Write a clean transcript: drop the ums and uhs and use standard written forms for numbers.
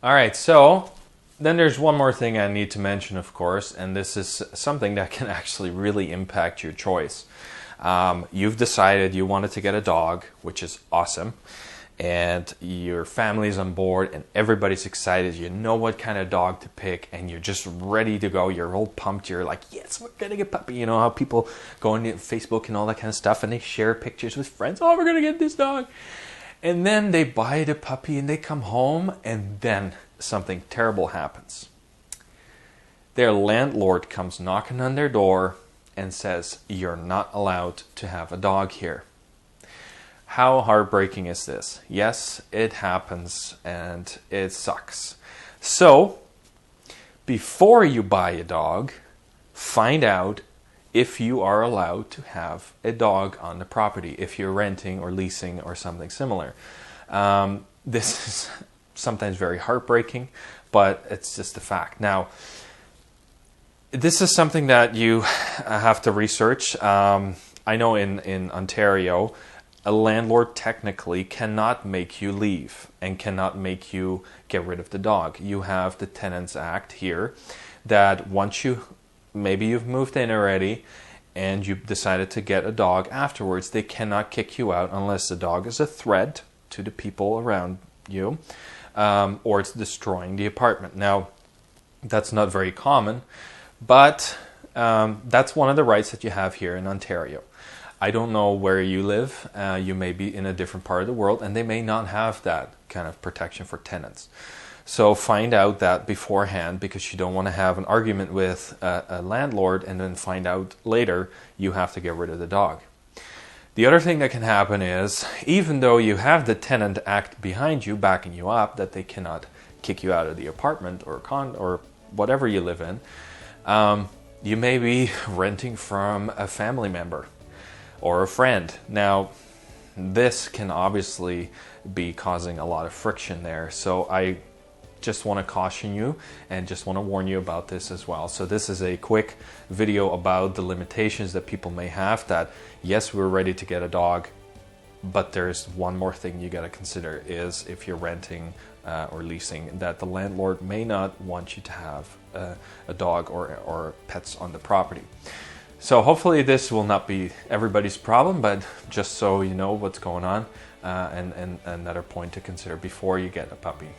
All right, so then there's one more thing I need to mention, of course, and this is something that can actually really impact your choice. You've decided you wanted to get a dog, which is awesome, and your family's on board and everybody's excited. You know what kind of dog to pick and you're just ready to go. You're all pumped. You're like, yes, we're gonna get a puppy. You know how people go on Facebook and all that kind of stuff and they share pictures with friends. Oh, we're gonna get this dog. And then they buy the puppy and they come home and then something terrible happens. Their landlord comes knocking on their door and says, you're not allowed to have a dog here. How heartbreaking is this? Yes, it happens and it sucks. So, before you buy a dog, find out if you are allowed to have a dog on the property, if you're renting or leasing or something similar. This is sometimes very heartbreaking, but it's just a fact. Now, this is something that you have to research. I know in Ontario, a landlord technically cannot make you leave and cannot make you get rid of the dog. You have the Tenants Act here that once maybe you've moved in already and you decided to get a dog afterwards, they cannot kick you out unless the dog is a threat to the people around you or it's destroying the apartment. Now, that's not very common, but that's one of the rights that you have here in Ontario. I don't know where you live. You may be in a different part of the world and they may not have that kind of protection for tenants. So find out that beforehand, because you don't want to have an argument with a landlord and then find out later you have to get rid of the dog. The other thing that can happen is, even though you have the Tenant Act behind you, backing you up, that they cannot kick you out of the apartment or whatever you live in, you may be renting from a family member or a friend. Now, this can obviously be causing a lot of friction there. So I just want to caution you and just want to warn you about this as well. So this is a quick video about the limitations that people may have, that yes, we're ready to get a dog, but there's one more thing you got to consider is if you're renting or leasing, that the landlord may not want you to have a dog or pets on the property. So hopefully this will not be everybody's problem, but just so you know what's going on, and another point to consider before you get a puppy.